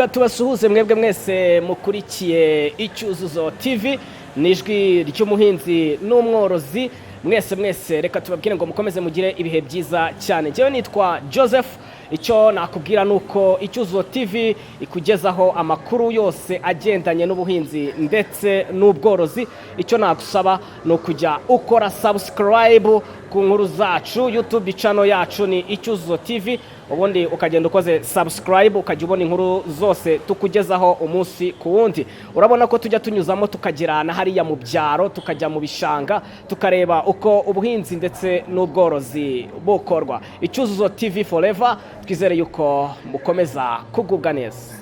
reka tubasuhuze mwebwe mwese mukurikiye Icyuzuzo TV nijwi ry'umuhinzi n'umworozi mwese reka tubabwire ngo mukomeze mugire ibihe byiza cyane. Jewe nitwa Joseph, icyo nakubwira nuko Icyuzuzo TV ikugezaho amakuru yose agendanye n'ubuhinzi ndetse n'ubworozi. Icyo nagusaba no kujya ukora subscribe ku nkuru zacu. YouTube channel yacu ni Icyuzuzo TV, ubundi ukagenda ukoze subscribe ukajya ubona inkuru zose tukugezaho umunsi ku wundi. Urabona ko tujya tunyuzamo tukagirana hariya mu byaro, tukajya mu bishanga, tukareba uko ubuhinzi ndetse n'ubworozi bukorwa. Icyuzuzo TV forever, twizere yuko mukomeza kugubwa neza.